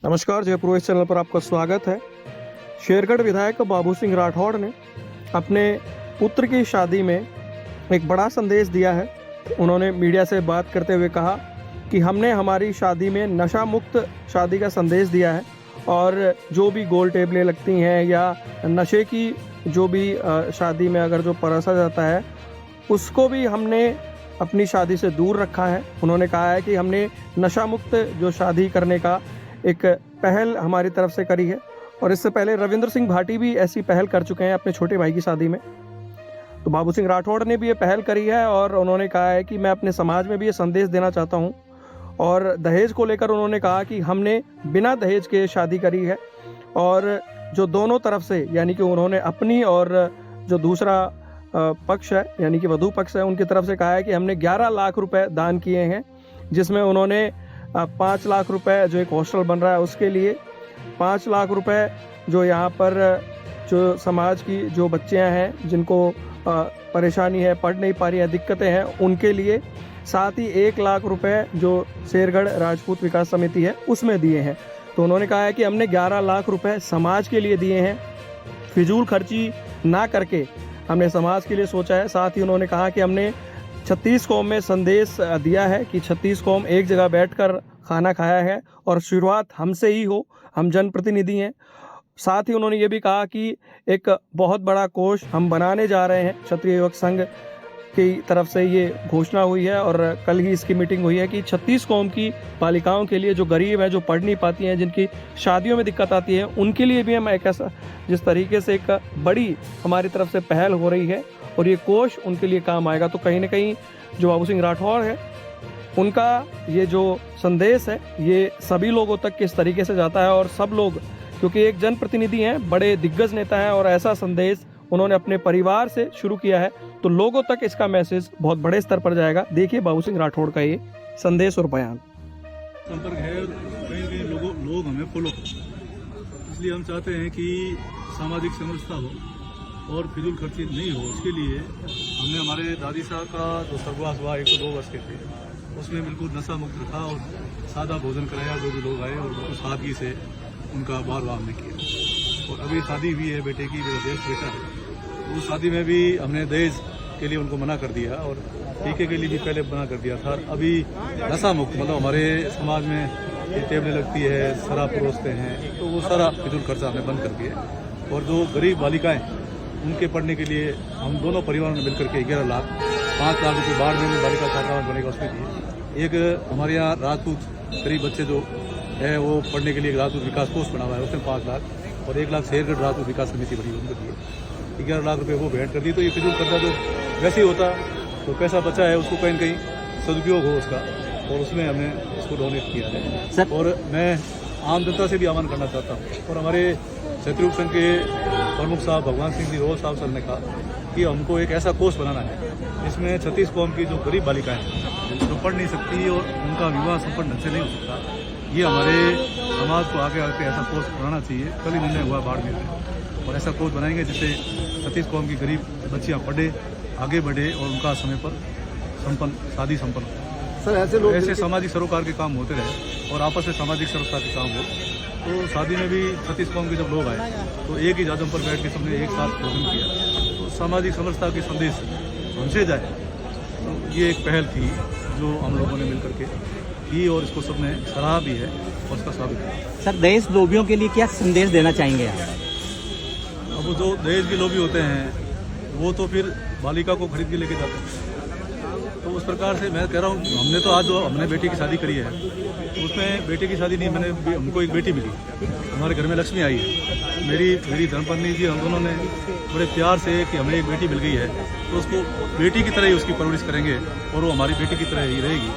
नमस्कार, जयपुर इस चैनल पर आपका स्वागत है। शेरगढ़ विधायक बाबू सिंह राठौड़ ने अपने पुत्र की शादी में एक बड़ा संदेश दिया है। उन्होंने मीडिया से बात करते हुए कहा कि हमने हमारी शादी में नशा मुक्त शादी का संदेश दिया है और जो भी गोल टेबलें लगती हैं या नशे की जो भी शादी में अगर जो परोसा जाता है उसको भी हमने अपनी शादी से दूर रखा है। उन्होंने कहा है कि हमने नशा मुक्त जो शादी करने का एक पहल हमारी तरफ से करी है और इससे पहले रविंद्र सिंह भाटी भी ऐसी पहल कर चुके हैं अपने छोटे भाई की शादी में। तो बाबू सिंह राठौड़ ने भी ये पहल करी है और उन्होंने कहा है कि मैं अपने समाज में भी ये संदेश देना चाहता हूँ। और दहेज को लेकर उन्होंने कहा कि हमने बिना दहेज के शादी करी है और जो दोनों तरफ से यानी कि उन्होंने अपनी और जो दूसरा पक्ष है यानी कि वधू पक्ष है उनकी तरफ से कहा है कि हमने 11 लाख रुपए दान किए हैं, जिसमें उन्होंने 5 लाख रुपए जो एक हॉस्टल बन रहा है उसके लिए, 5 लाख रुपए जो यहाँ पर जो समाज की जो बच्चियाँ हैं जिनको परेशानी है, पढ़ नहीं पा रही है, दिक्कतें हैं उनके लिए, साथ ही 1 लाख रुपए जो शेरगढ़ राजपूत विकास समिति है उसमें दिए हैं। तो उन्होंने कहा है कि हमने 11 लाख रुपए समाज के लिए दिए हैं, फिजूल खर्ची ना करके हमने समाज के लिए सोचा है। साथ ही उन्होंने कहा कि हमने 36 कौम में संदेश दिया है कि 36 कौम एक जगह बैठकर खाना खाया है और शुरुआत हमसे ही हो, हम जनप्रतिनिधि हैं। साथ ही उन्होंने ये भी कहा कि एक बहुत बड़ा कोष हम बनाने जा रहे हैं। क्षत्रिय युवक संघ की तरफ से ये घोषणा हुई है और कल ही इसकी मीटिंग हुई है कि 36 कौम की बालिकाओं के लिए, जो गरीब हैं, जो पढ़ नहीं पाती हैं, जिनकी शादियों में दिक्कत आती है, उनके लिए भी हम एक ऐसा जिस तरीके से एक बड़ी हमारी तरफ से पहल हो रही है और ये कोष उनके लिए काम आएगा। तो कहीं ना कहीं जो बाबू सिंह राठौड़ है उनका ये जो संदेश है ये सभी लोगों तक किस तरीके से जाता है और सब लोग, क्योंकि एक जनप्रतिनिधि हैं, बड़े दिग्गज नेता हैं और ऐसा संदेश उन्होंने अपने परिवार से शुरू किया है तो लोगों तक इसका मैसेज बहुत बड़े स्तर पर जाएगा। देखिए बाबू सिंह राठौड़ का ये संदेश और बयान। संपर्क है, कहीं कहीं लोग हमें फॉलो करें, इसलिए हम चाहते हैं कि सामाजिक समरसता हो और फिजूल खर्ची नहीं हो। उसके लिए हमने हमारे दादी साहब का जो स्वर्गवास हुआ 102 वर्ष के थे उसमें बिल्कुल नशा मुक्त रखा और सादा भोजन कराया। जो भी लोग आए और बिल्कुल सादगी से उनका बार बार हमने किया। और अभी शादी हुई है बेटे की, मेरा देश बेटा है, उस शादी में भी हमने दहेज के लिए उनको मना कर दिया और टीके के लिए भी पहले मना कर दिया था। अभी नशा मुक्त मतलब हमारे समाज में ये टेबलें लगती है, शराब परोसते हैं, तो वो सारा फिजूल खर्चा हमने बंद कर दिया। और जो गरीब बालिकाएं उनके पढ़ने के लिए हम दोनों परिवारों ने मिलकर के 11 लाख 5 लाख रुपये बाढ़ में बालिका छात्रावास बनेगा उसके लिए। एक हमारे यहाँ राजपूत गरीब बच्चे जो है वो पढ़ने के लिए एक राजपूत विकास कोष बना हुआ है उसमें 5 लाख और 1 लाख शेरगढ़ राजपूत विकास समिति बनी उनको दिए। 11 लाख रुपये वो भेंट कर दी। तो ये फिजूल खर्चा जो वैसे ही होता तो पैसा बचा है उसको कहीं न कहीं सदुपयोग हो उसका, और उसमें हमने इसको डोनेट किया है। और मैं आम जनता से भी आह्वान करना चाहता हूँ और हमारे क्षत्रिय संघ के प्रमुख साहब भगवान सिंह जी रोल साहब सर ने कहा कि हमको एक ऐसा कोर्स बनाना है जिसमें 36 कौम की जो गरीब बालिकाएं हैं जो पढ़ नहीं सकती और उनका विवाह संपन्न ढंग से नहीं हो सकता, ये हमारे समाज को आगे आके ऐसा कोर्स बनाना चाहिए। कल ही निर्णय हुआ बाड़मेर में और ऐसा कोर्स बनाएंगे जिससे 36 कौम की गरीब बच्चियाँ पढ़े, आगे बढ़े और उनका समय पर शादी संपन्न हो। सर ऐसे लोग ऐसे सामाजिक सरोकार के काम होते रहे और आपस में सामाजिक सरोकार के काम हो। तो शादी में भी 36 कौम के जब लोग आए तो एक ही जादम पर बैठ के सबने एक साथ भोजन किया, तो सामाजिक समरसता के संदेश हमसे जाए। तो ये एक पहल थी जो हम लोगों ने मिलकर के की और इसको सबने सराहा भी है और उसका स्वागत किया। सर दहेज लोभियों के लिए क्या संदेश देना चाहेंगे आप? अब जो दहेज के लोभी होते हैं वो तो फिर बालिका को खरीद के लेके जाते हैं। तो उस प्रकार से मैं कह रहा हूँ, हमने तो आज जो हमने बेटी की शादी करी है तो उसमें बेटे की शादी नहीं, हमको एक बेटी मिली, हमारे घर में लक्ष्मी आई है। मेरी धर्मपत्नी जी, हम दोनों ने बड़े प्यार से कि हमें एक बेटी मिल गई है तो उसको बेटी की तरह ही उसकी परवरिश करेंगे और वो हमारी बेटी की तरह ही रहेगी।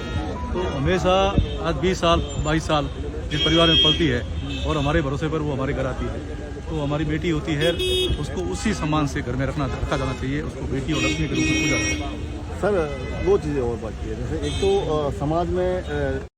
तो हमेशा आज 20 साल 22 साल जिस परिवार में पलती है और हमारे भरोसे पर वो हमारे घर आती है, तो हमारी बेटी होती है, उसको उसी सम्मान से घर में रखा जाना चाहिए। उसको बेटी और लक्ष्मी के रूप में पूजा। सर दो चीज़ें और बाकी है, जैसे एक तो समाज में